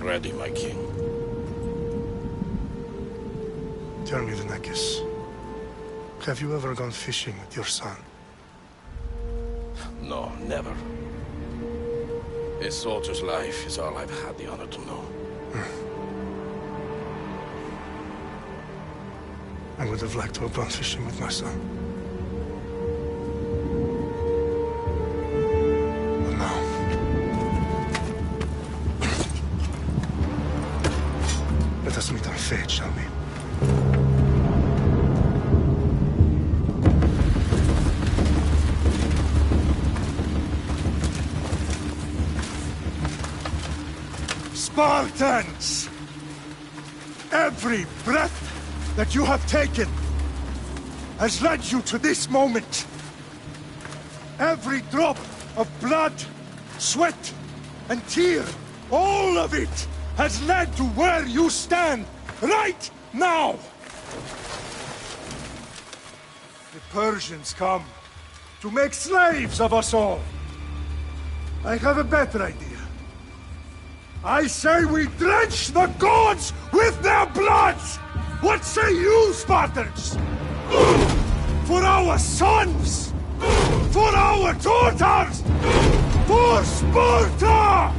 ready, my king. Tell me, the Nekis. Have you ever gone fishing with your son? No, never. A soldier's life is all I've had the honor to know. I would have liked to have gone fishing with my son. But no. Let us meet on fate, shall we? Spartans! Every breath that you have taken has led you to this moment. Every drop of blood, sweat, and tear, all of it has led to where you stand right now. The Persians come to make slaves of us all. I have a better idea. I say we drench the gods with their blood! What say you, Spartans? For our sons! For our daughters! For Sparta!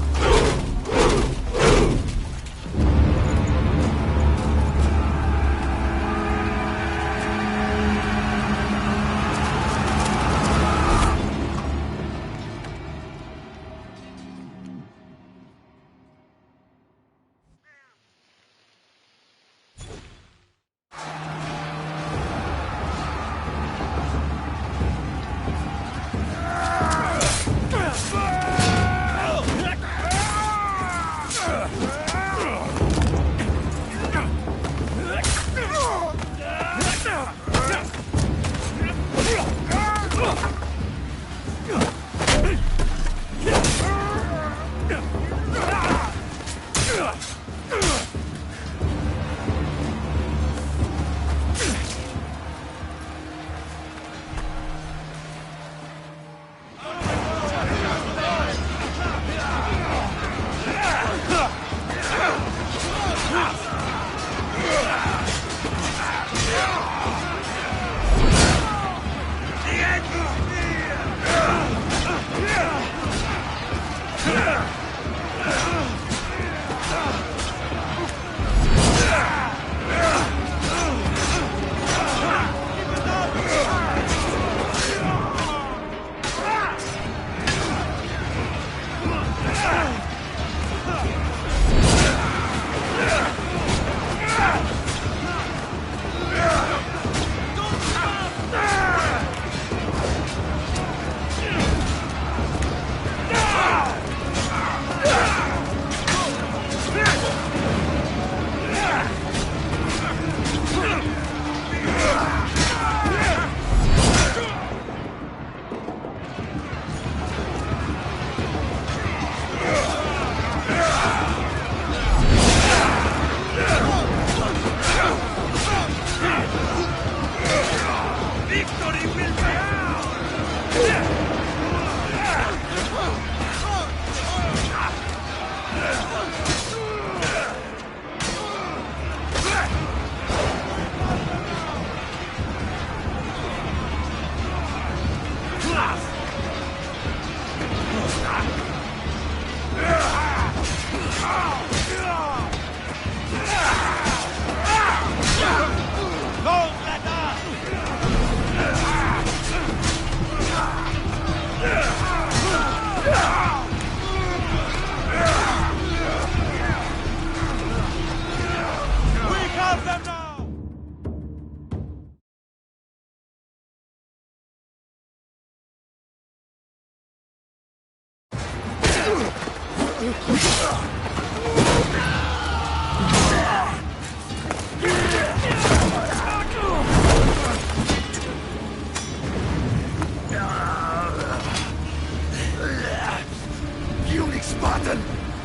Spartan!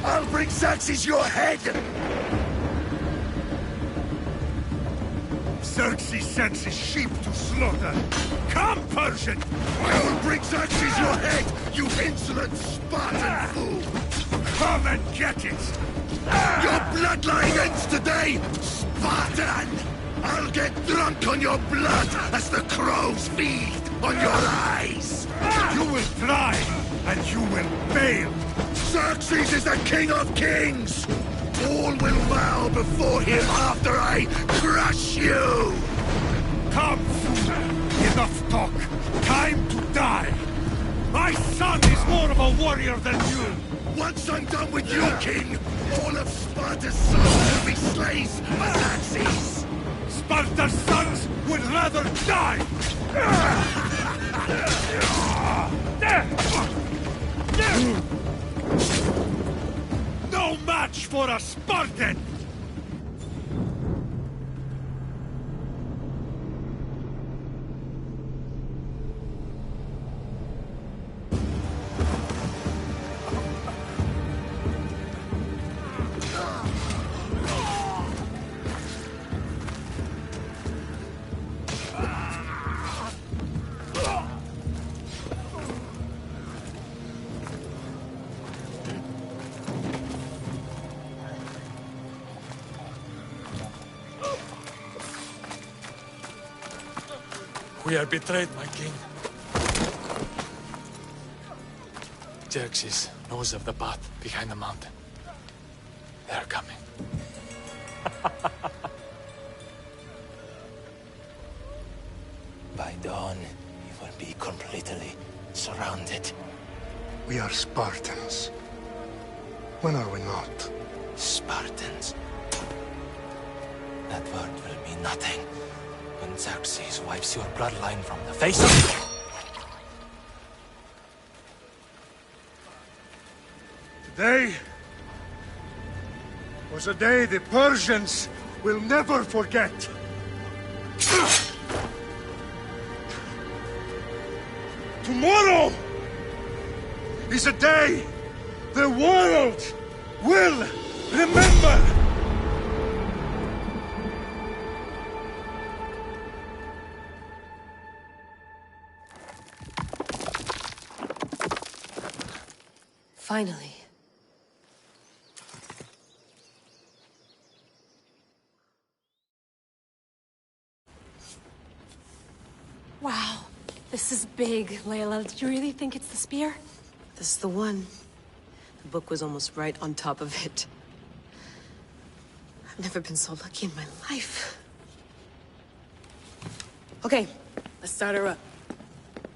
I'll bring Xerxes your head! Xerxes sends his sheep to slaughter. Come, Persian! I'll bring Xerxes your head, you insolent Spartan fool! Come and get it! Your bloodline ends today, Spartan! I'll get drunk on your blood as the crows feed on your eyes! You will try, and you will fail! Xerxes is the king of kings! All will bow before him after I crush you! Come, fool! Enough talk! Time to die! My son is more of a warrior than you! Once I'm done with you, king, all of Sparta's sons will be slaves for Xerxes! Sparta's sons would rather die! No match for a Spartan! We are betrayed, my king. Xerxes knows of the path behind the mountain. They are coming. By dawn, you will be completely surrounded. We are Spartans. When are we not? Spartans. That word will mean nothing when Xerxes wipes your bloodline from the face of... Today was a day the Persians will never forget. Tomorrow is a day the world will remember. Finally. Wow, this is big, Layla. Did you really think it's the spear? This is the one. The book was almost right on top of it. I've never been so lucky in my life. Okay, let's start her up.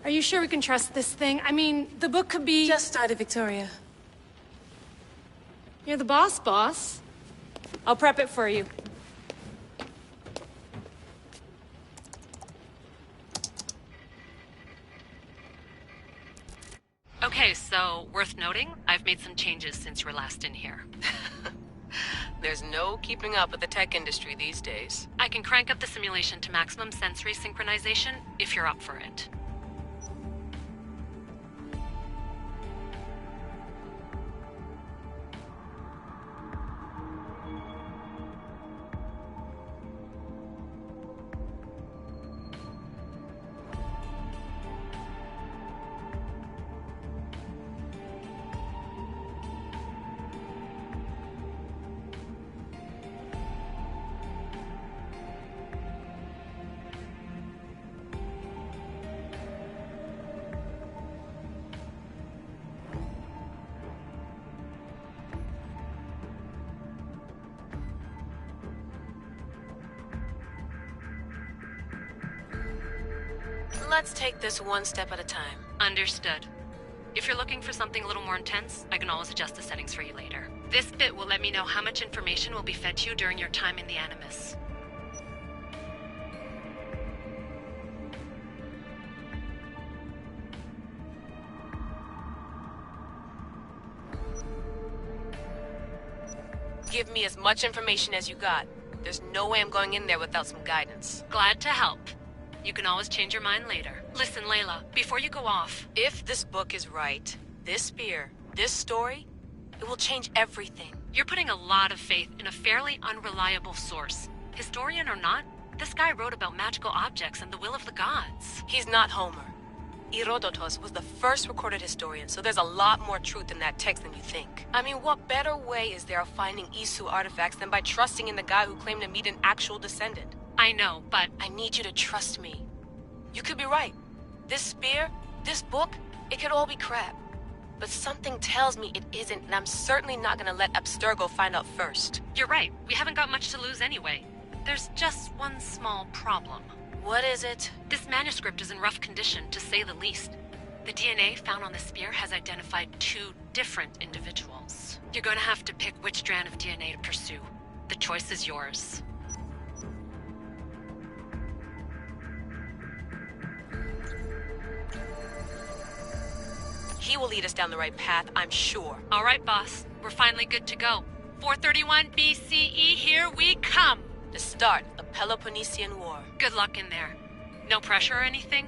Are you sure we can trust this thing? I mean, the book could be... Just started, Victoria. You're the boss. I'll prep it for you. Okay, so, worth noting, I've made some changes since you were last in here. There's no keeping up with the tech industry these days. I can crank up the simulation to maximum sensory synchronization, if you're up for it. Let's take this one step at a time. Understood. If you're looking for something a little more intense, I can always adjust the settings for you later. This bit will let me know how much information will be fed to you during your time in the Animus. Give me as much information as you got. There's no way I'm going in there without some guidance. Glad to help. You can always change your mind later. Listen, Layla, before you go off... If this book is right, this spear, this story, it will change everything. You're putting a lot of faith in a fairly unreliable source. Historian or not, this guy wrote about magical objects and the will of the gods. He's not Homer. Herodotus was the first recorded historian, so there's a lot more truth in that text than you think. I mean, what better way is there of finding Isu artifacts than by trusting in the guy who claimed to meet an actual descendant? I know, but I need you to trust me. You could be right. This spear, this book, it could all be crap. But something tells me it isn't, and I'm certainly not gonna let Abstergo find out first. you're right. We haven't got much to lose anyway. There's just one small problem. What is it? This manuscript is in rough condition, to say the least. The DNA found on the spear has identified 2 different individuals. You're going to have to pick which strand of DNA to pursue. The choice is yours. He will lead us down the right path, I'm sure. All right, boss. We're finally good to go. 431 BCE, here we come! The start of Peloponnesian War. Good luck in there. No pressure or anything,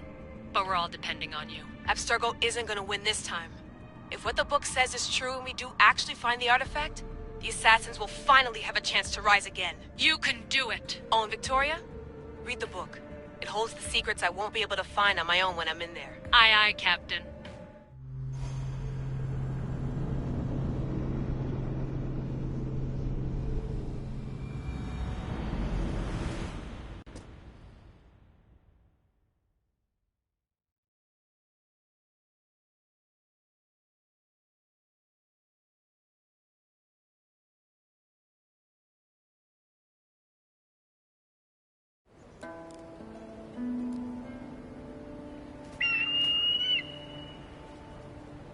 but we're all depending on you. Abstergo isn't gonna win this time. If what the book says is true and we do actually find the artifact, the Assassins will finally have a chance to rise again. You can do it! Oh, and Victoria? Read the book. It holds the secrets I won't be able to find on my own when I'm in there. Aye, aye, Captain.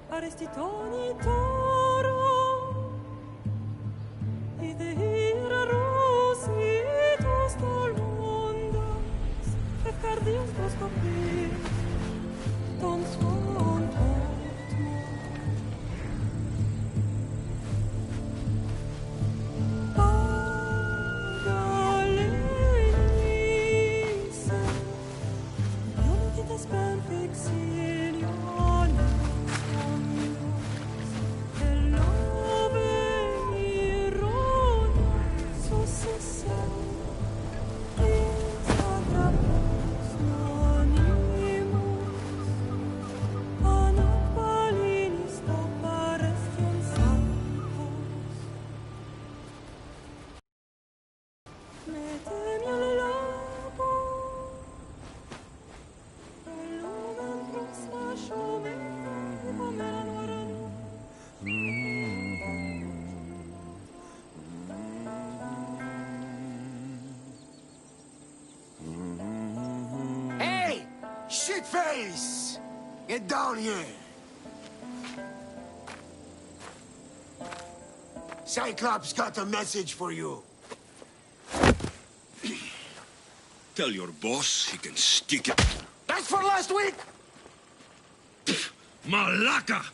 Aristitoni toro, idehira rositos tolondas, efcardios proscopir, ton suon potmo. Agalenice, ionitas ben fixilionis, Shitface! Get down here! Cyclops got a message for you. Tell your boss he can stick it. That's for last week! Malaka!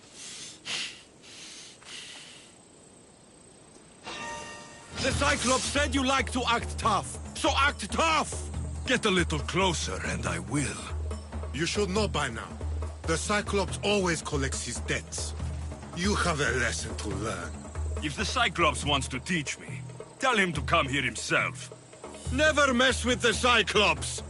The Cyclops said you like to act tough, so act tough! Get a little closer and I will. You should know by now. The Cyclops always collects his debts. You have a lesson to learn. If the Cyclops wants to teach me, tell him to come here himself. Never mess with the Cyclops!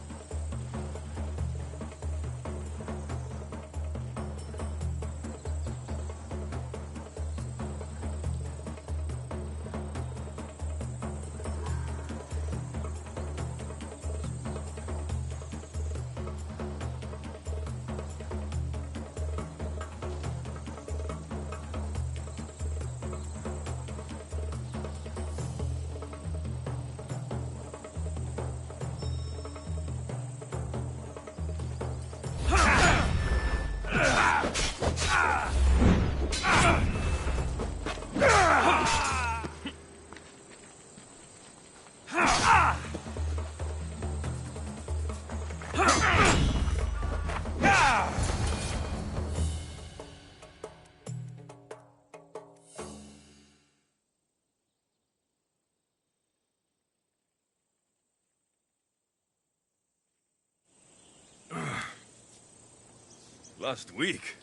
Last week?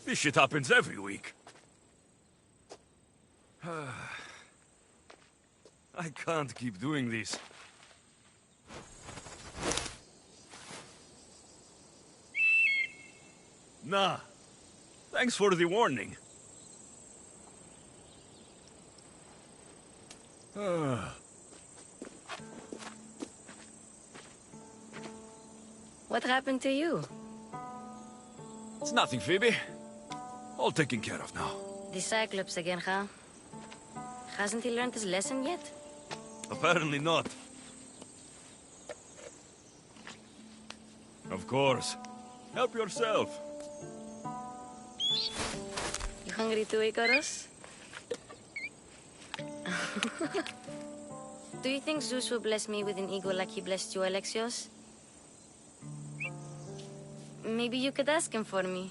This shit happens every week. I can't keep doing this. Nah. Thanks for the warning. What happened to you? It's nothing, Phoebe. All taken care of now. The Cyclops again, huh? Hasn't he learned his lesson yet? Apparently not. Of course. Help yourself. You hungry too, Icarus? Do you think Zeus will bless me with an ego like he blessed you, Alexios? Maybe you could ask him for me.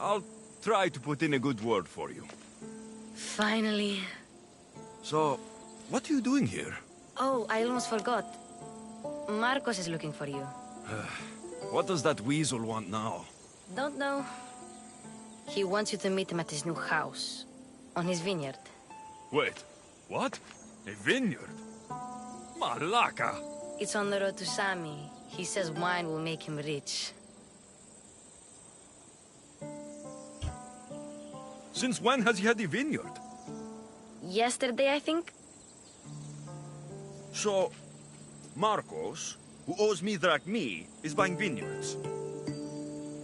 I'll try to put in a good word for you. Finally. So, what are you doing here? Oh, I almost forgot. Marcos is looking for you. What does that weasel want now? Don't know. He wants you to meet him at his new house. On his vineyard. Wait, what? A vineyard? Malaka! It's on the road to Sami. He says wine will make him rich. Since when has he had a vineyard? Yesterday, I think? So, Marcos, who owes me drachmi, is buying vineyards.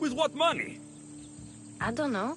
With what money? I don't know.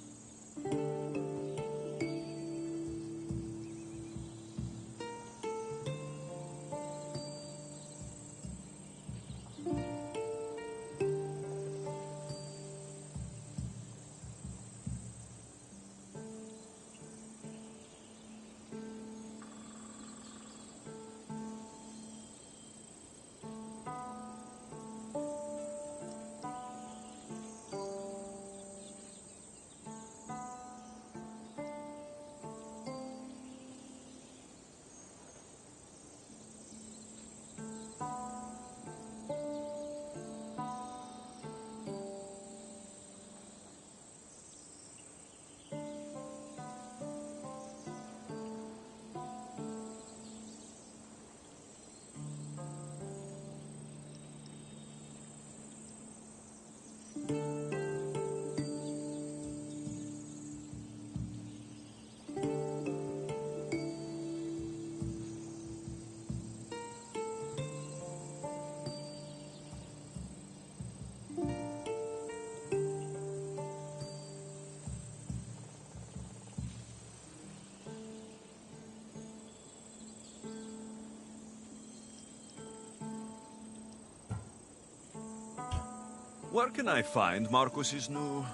Where can I find Marcos's new,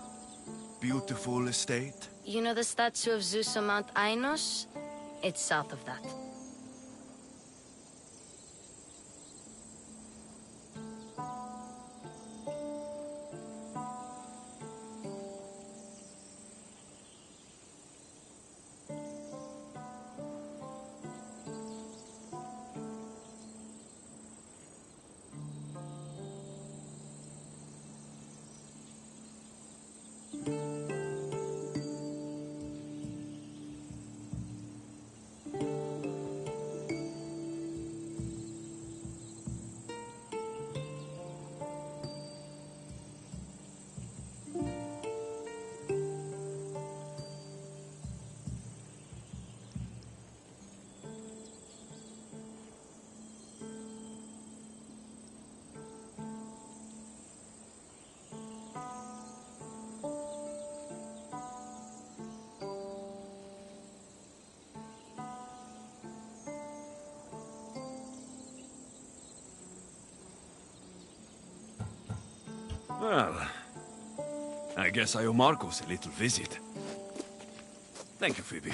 beautiful estate? You know the statue of Zeus on Mount Ainos? It's south of that. Well, I guess I owe Marcos a little visit. Thank you, Phoebe.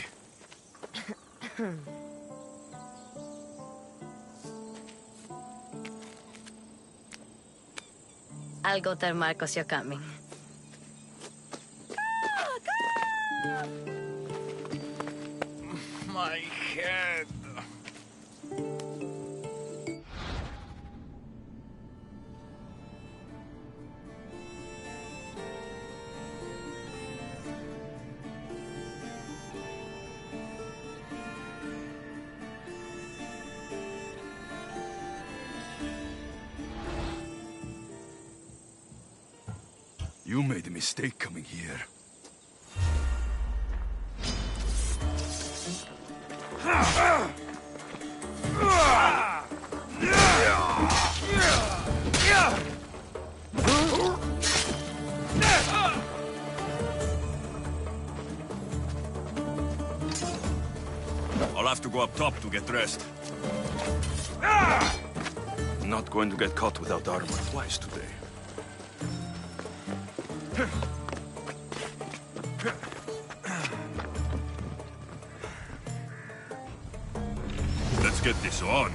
I'll go tell Marcos you're coming. My head. You made a mistake coming here. I'll have to go up top to get dressed. Not going to get caught without armor twice today. Let's get this on.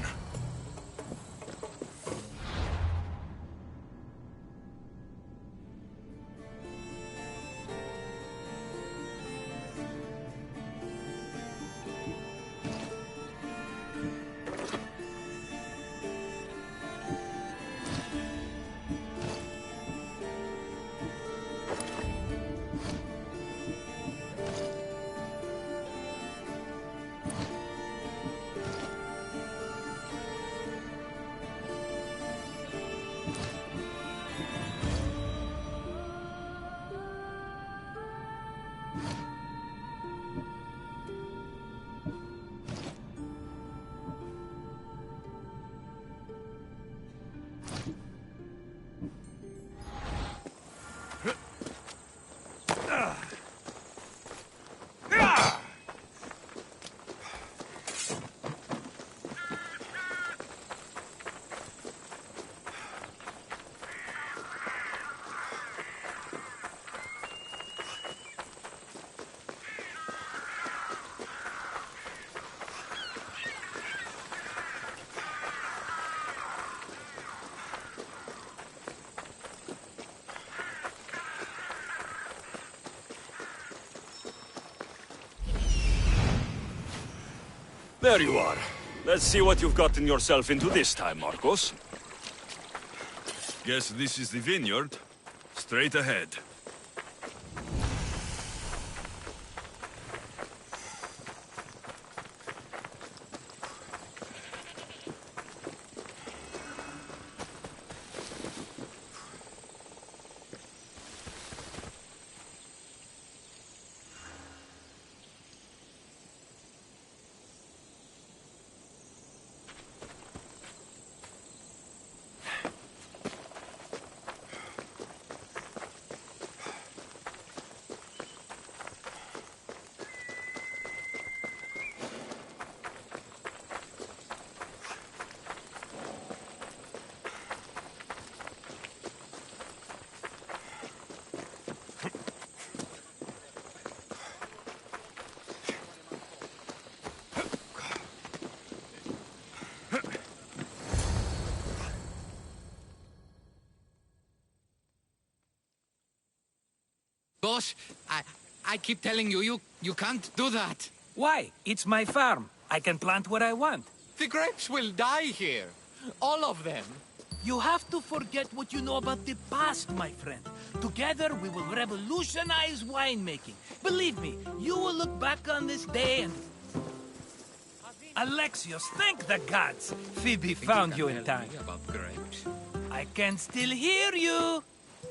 There you are. Let's see what you've gotten yourself into this time, Marcos. Guess this is the vineyard. Straight ahead. Boss, I keep telling you, you can't do that. Why? It's my farm. I can plant what I want. The grapes will die here. All of them. You have to forget what you know about the past, my friend. Together, we will revolutionize winemaking. Believe me, you will look back on this day and... Alexios, thank the gods! Phoebe found you in time. About grapes. I can still hear you!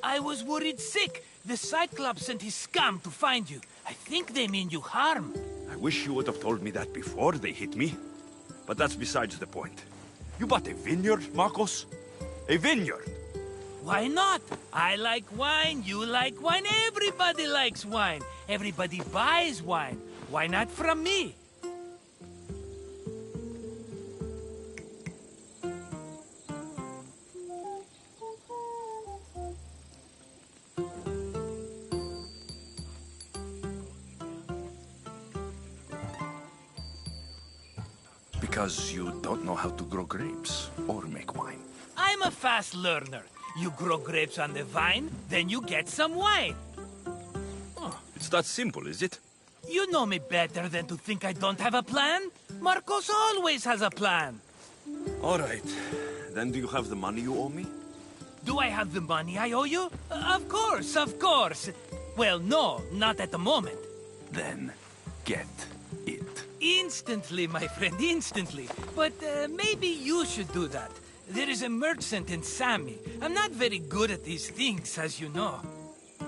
I was worried sick. The Cyclops sent his scum to find you. I think they mean you harm. I wish you would have told me that before they hit me. But that's besides the point. You bought a vineyard, Marcos? A vineyard? Why not? I like wine, you like wine, everybody likes wine. Everybody buys wine. Why not from me? because you don't know how to grow grapes or make wine. I'm a fast learner. You grow grapes on the vine, then you get some wine. It's that simple, is it? You know me better than to think I don't have a plan. Marcos always has a plan. All right. Then do you have the money you owe me? Do I have the money I owe you? Of course, of course. Well, no, not at the moment. Then get it. Instantly, my friend, instantly. But maybe you should do that. There is a merchant in Sami. I'm not very good at these things, as you know.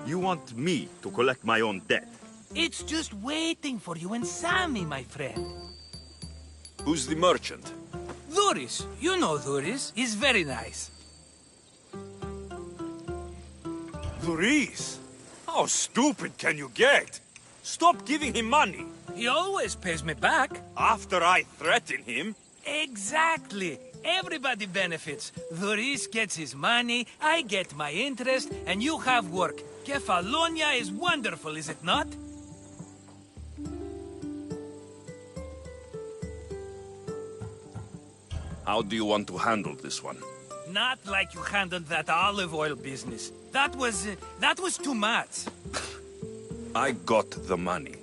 You want me to collect my own debt? It's just waiting for you in Sami, my friend. Who's the merchant? Duris. You know Duris. He's very nice. Duris? How stupid can you get? Stop giving him money. He always pays me back. After I threaten him? Exactly. Everybody benefits. Duris gets his money, I get my interest, and you have work. Kefalonia is wonderful, is it not? How do you want to handle this one? Not like you handled that olive oil business. That was too much. I got the money.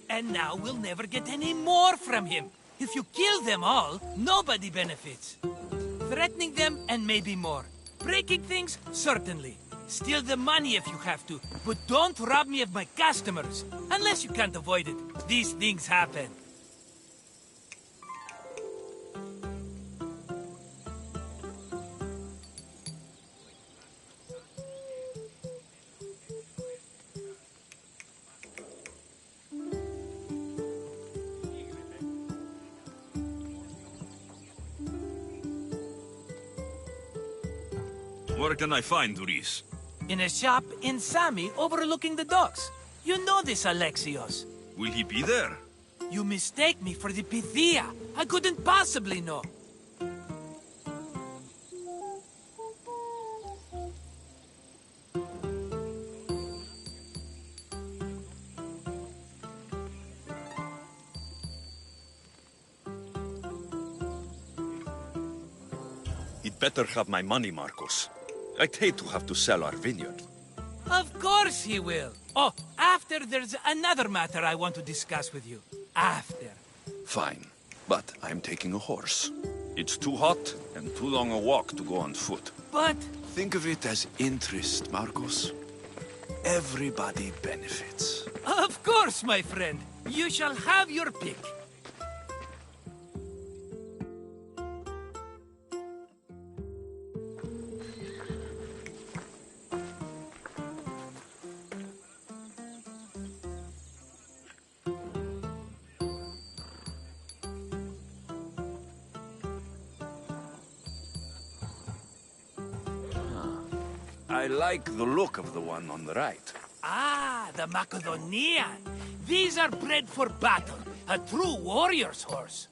And now we'll never get any more from him. If you kill them all, nobody benefits. Threatening them, and maybe more. Breaking things, certainly. Steal the money if you have to, but don't rob me of my customers. Unless you can't avoid it. These things happen. Where can I find Duris? In a shop in Sami, overlooking the docks. You know this, Alexios. Will he be there? You mistake me for the Pythia. I couldn't possibly know. He'd better have my money, Marcos. I'd hate to have to sell our vineyard. Of course he will. Oh, after there's another matter I want to discuss with you. After. Fine, but I'm taking a horse. It's too hot and too long a walk to go on foot. But... Think of it as interest, Marcos. Everybody benefits. Of course, my friend. You shall have your pick. I like the look of the one on the right. Ah, the Macedonian. These are bred for battle. A true warrior's horse.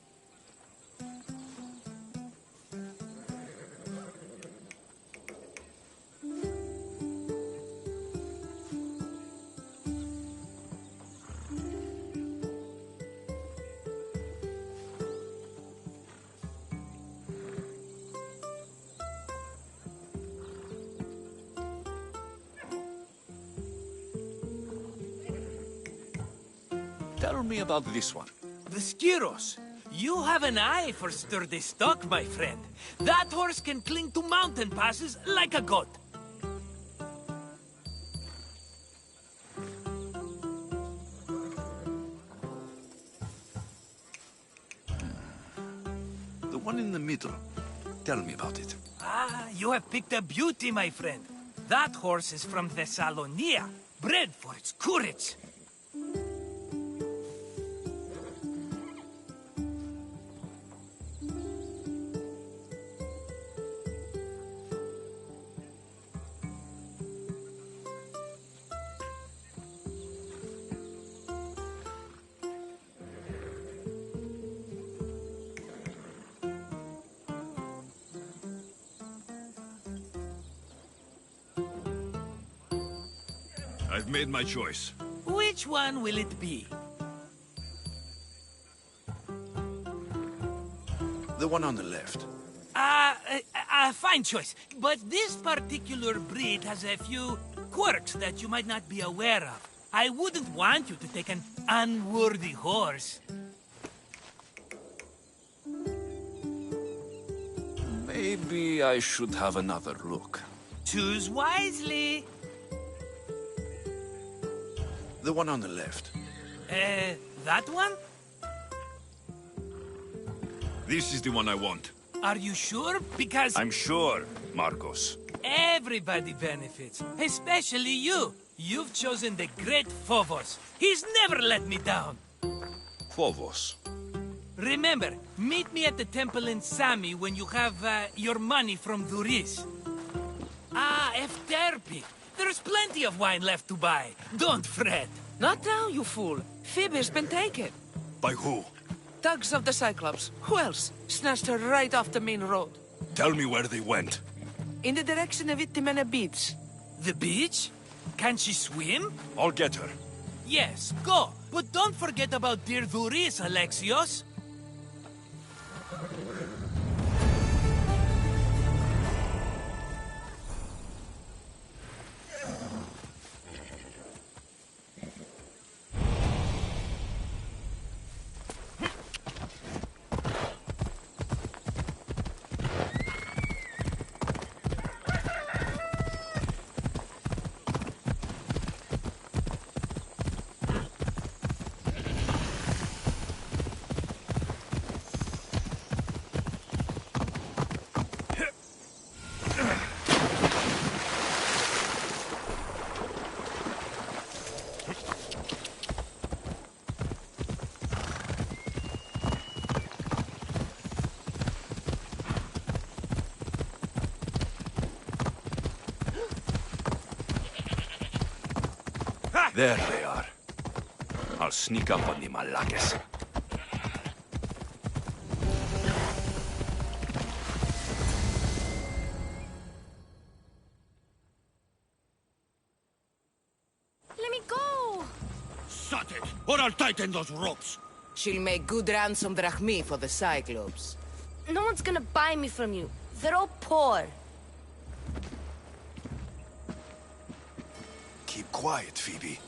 Tell me about this one. The Skiros. You have an eye for sturdy stock, my friend. That horse can cling to mountain passes like a goat. The one in the middle. Tell me about it. Ah, you have picked a beauty, my friend. That horse is from Thessalonia, bred for its courage. I've made my choice. Which one will it be? The one on the left. Fine choice. But this particular breed has a few quirks that you might not be aware of. I wouldn't want you to take an unworthy horse. Maybe I should have another look. Choose wisely. The one on the left. That one? This is the one I want. Are you sure? Because... I'm sure, Marcos. everybody benefits, especially you. You've chosen the great Phobos. He's never let me down. Phobos. Remember, meet me at the temple in Sami when you have your money from Duris. Ah, Efterpi. There's plenty of wine left to buy. Don't fret. Not now, you fool. Phoebe's been taken. By who? Thugs of the Cyclops. Who else? Snatched her right off the main road. Tell me where they went. In the direction of Itimena Beach. The beach? Can she swim? I'll get her. Yes, go. But don't forget about dear Duris, Alexios. There they are. I'll sneak up on the Malakes. Let me go! Shut it, or I'll tighten those ropes. She'll make good ransom drachmi for the Cyclops. No one's gonna buy me from you. They're all poor. Keep quiet, Phoebe.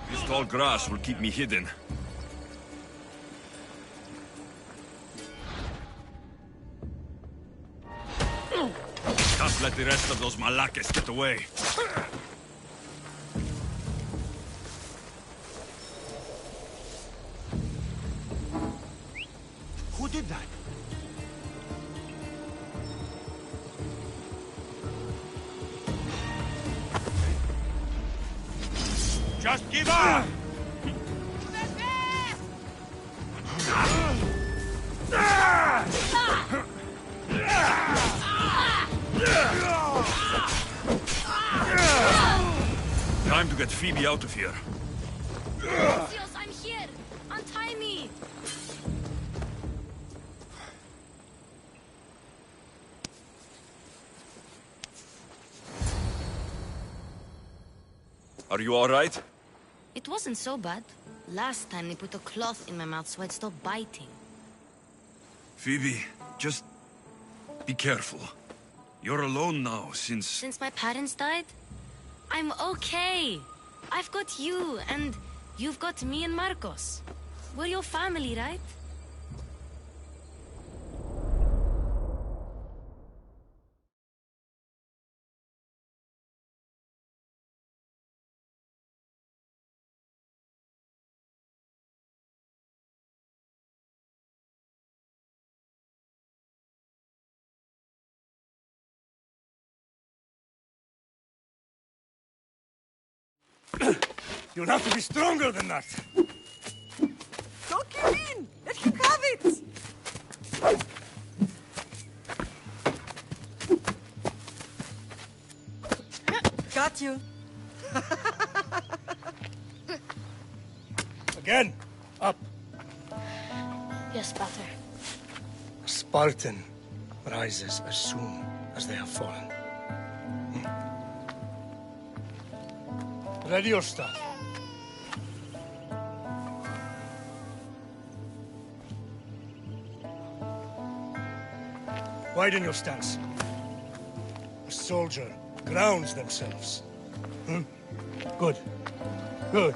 This tall grass will keep me hidden. Can't let the rest of those Malakes get away. Who did that? Just give up! Time to get Phoebe out of here. Alexios, I'm here! Untie me! Are you all right? It wasn't so bad. Last time they put a cloth in my mouth so I'd stop biting. Phoebe, just be careful. You're alone now since... Since my parents died? I'm okay. I've got you, and you've got me and Marcos. We're your family, right? You'll have to be stronger than that. Don't give in! Let him have it! Got you. Again. Up. Yes, Pater. A Spartan rises as soon as they have fallen. Ready your staff. Widen your stance. A soldier grounds themselves. Good. Good.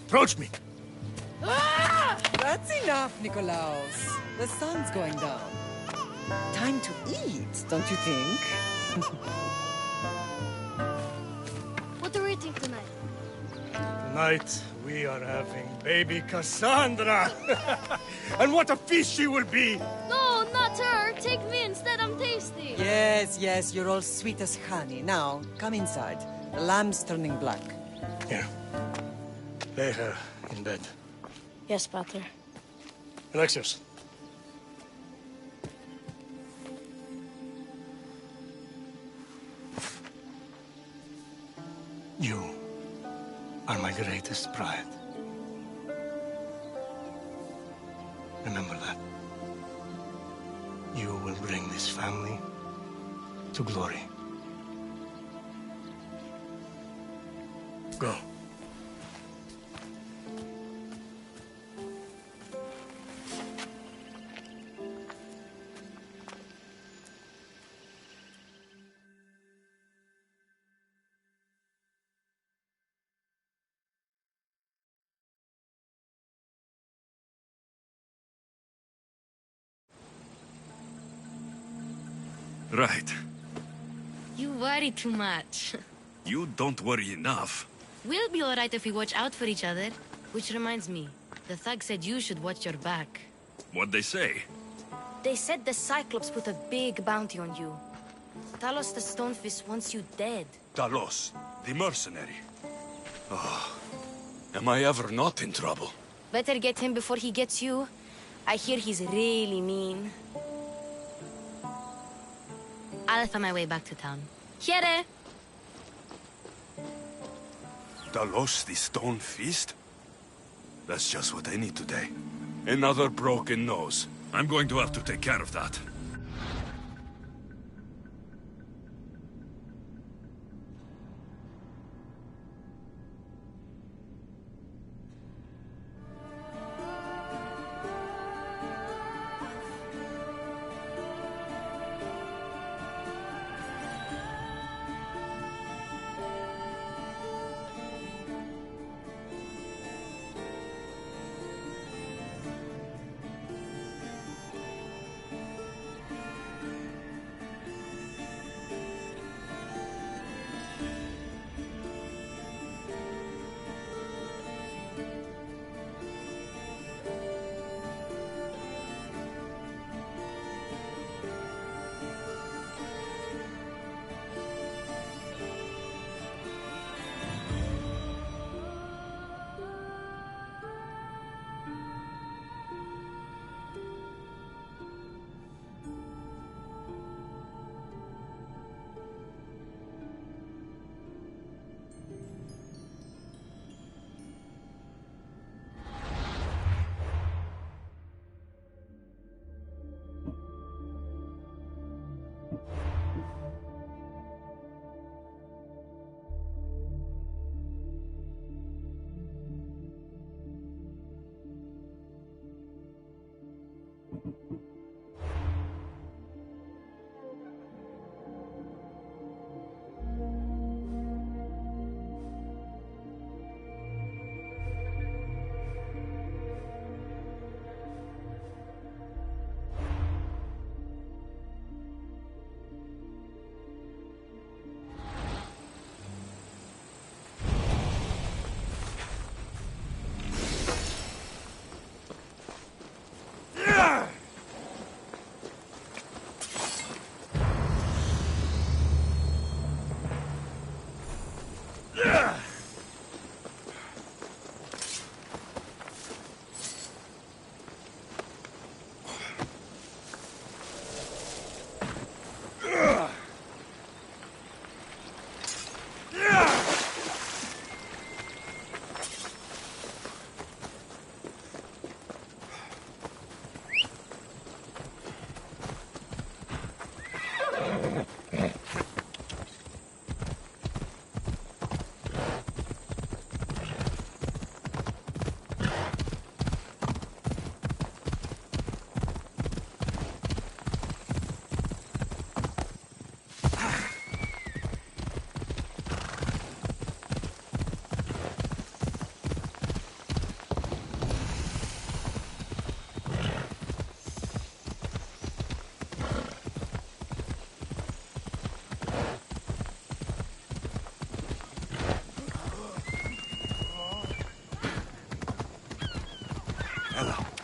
Approach me. That's enough, Nikolaos. The sun's going down. Time to eat, don't you think? What are we eating tonight? Tonight, we are having baby Cassandra. And what a feast she will be! No, not her! Take me instead, I'm tasty! Yes, yes, you're all sweet as honey. Now, come inside. The lamb's turning black. Here. Lay her in bed. Yes, Pater. Alexios. You are my greatest pride. Remember that. You will bring this family to glory. Go. Right. You worry too much. You don't worry enough. We'll be alright if we watch out for each other. Which reminds me, the thug said you should watch your back. What'd they say? They said the Cyclops put a big bounty on you. Talos the Stonefist wants you dead. Talos, the mercenary. Oh, am I ever not in trouble? Better get him before he gets you. I hear he's really mean. I'll find my way back to town. Here! Talos, the stone fist? That's just what I need today. Another broken nose. I'm going to have to take care of that.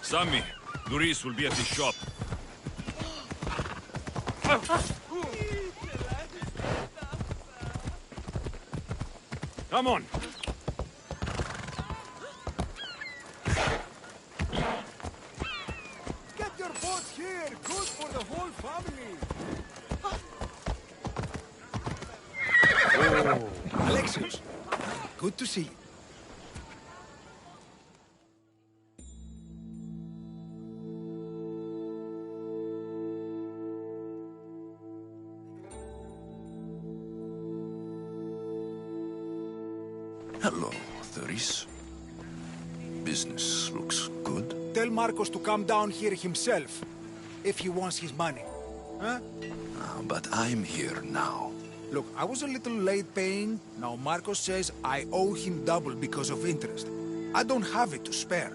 Sammy, Luis will be at his shop. Come on. Get your boats here. Good for the whole family. Oh, Alexios. Good to see you. Hello, Thuris. Business looks good. Tell Marcos to come down here himself, if he wants his money. Huh? But I'm here now. Look, I was a little late paying. Now Marcos says I owe him double because of interest. I don't have it to spare.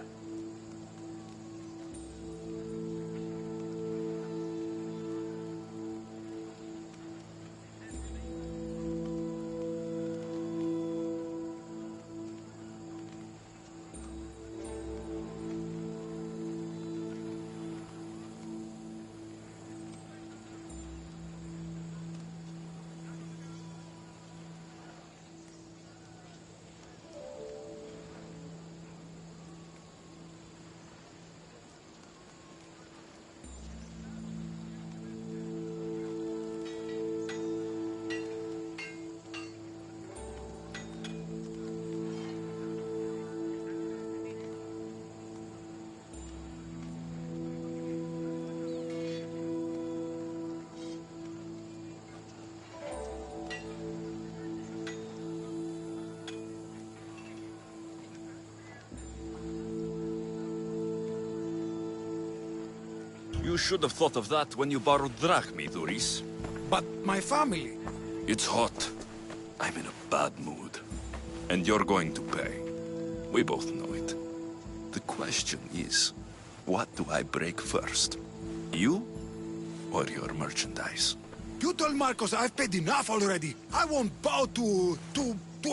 You should have thought of that when you borrowed drachmi, Thuris. But my family... It's hot. I'm in a bad mood. And you're going to pay. We both know it. The question is, what do I break first? You or your merchandise? You told Marcos I've paid enough already. I won't bow to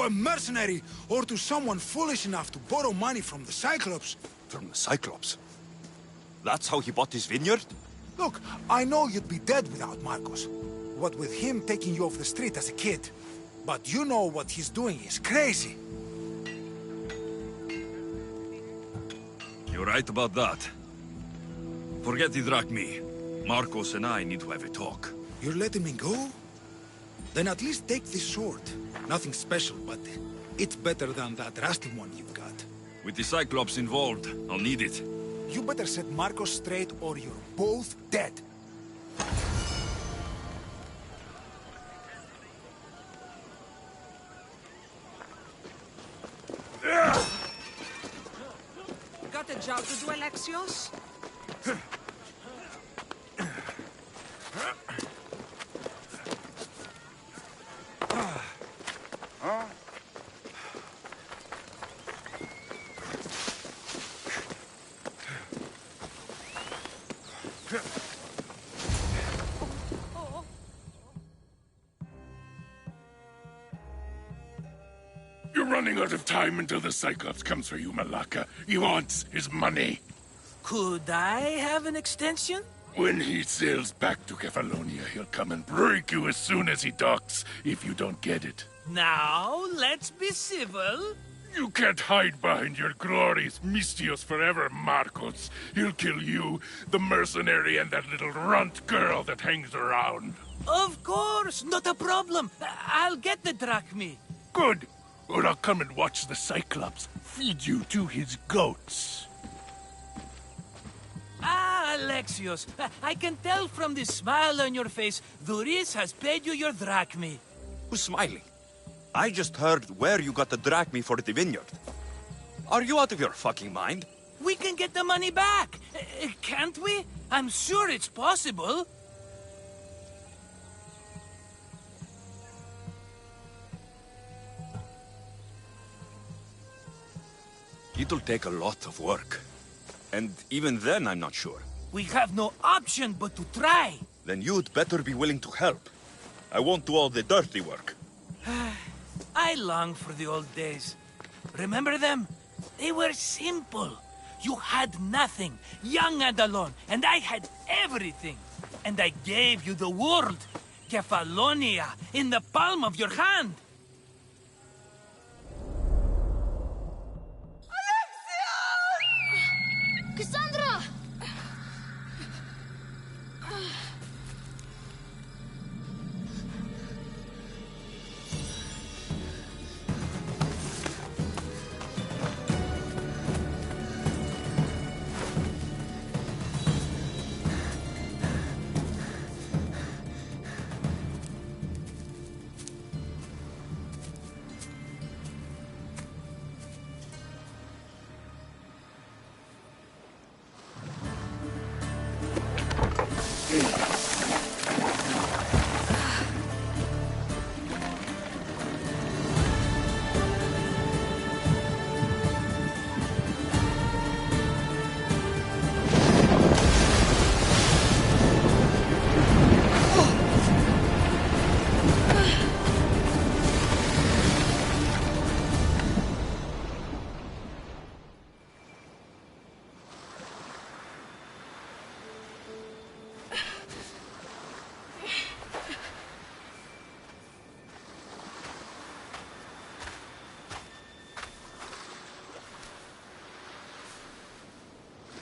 a mercenary or to someone foolish enough to borrow money from the Cyclops. From the Cyclops? That's how he bought his vineyard? Look, I know you'd be dead without Marcos. What with him taking you off the street as a kid. But you know what he's doing is crazy. You're right about that. Forget the drachmi. Marcos and I need to have a talk. You're letting me go? Then at least take this sword. Nothing special, but it's better than that rusty one you've got. With the Cyclops involved, I'll need it. You better set Marcos straight or you're both dead. Got a job to do, Alexios? You're running out of time until the Cyclops comes for you, Malaka. He wants his money. Could I have an extension? When he sails back to Kefalonia, he'll come and break you as soon as he docks, if you don't get it. Now, let's be civil. You can't hide behind your glorious Mistios forever, Marcos. He'll kill you, the mercenary, and that little runt girl that hangs around. Of course, not a problem. I'll get the drachmi. Good. Or I'll come and watch the Cyclops feed you to his goats. Ah, Alexios, I can tell from the smile on your face, Thuris has paid you your drachmi. Who's smiling? I just heard where you got the drachmi for the vineyard. Are you out of your fucking mind? We can get the money back, can't we? I'm sure it's possible. It'll take a lot of work. And even then, I'm not sure. We have no option but to try. Then you'd better be willing to help. I won't do all the dirty work. I long for the old days. Remember them? They were simple. You had nothing, young and alone, and I had everything. And I gave you the world, Kefalonia, in the palm of your hand. Cassandra!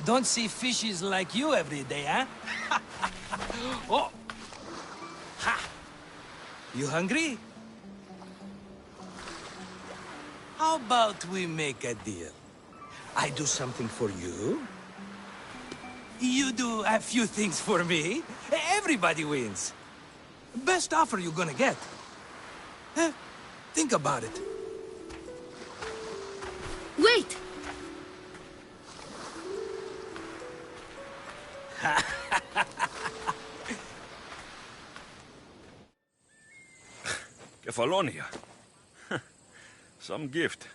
Don't see fishes like you every day, huh? Oh! Ha! You hungry? How about we make a deal? I do something for you. You do a few things for me. Everybody wins. Best offer you're gonna get. Think about it. Wait! Kefalonia. Some gift.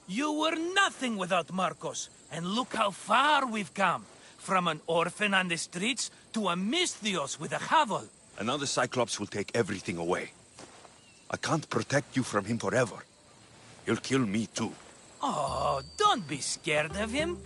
You were nothing without Marcos, and look how far we've come. From an orphan on the streets to a Misthios with a hovel. And now the Cyclops will take everything away. I can't protect you from him forever. He'll kill me too. Oh, don't be scared of him.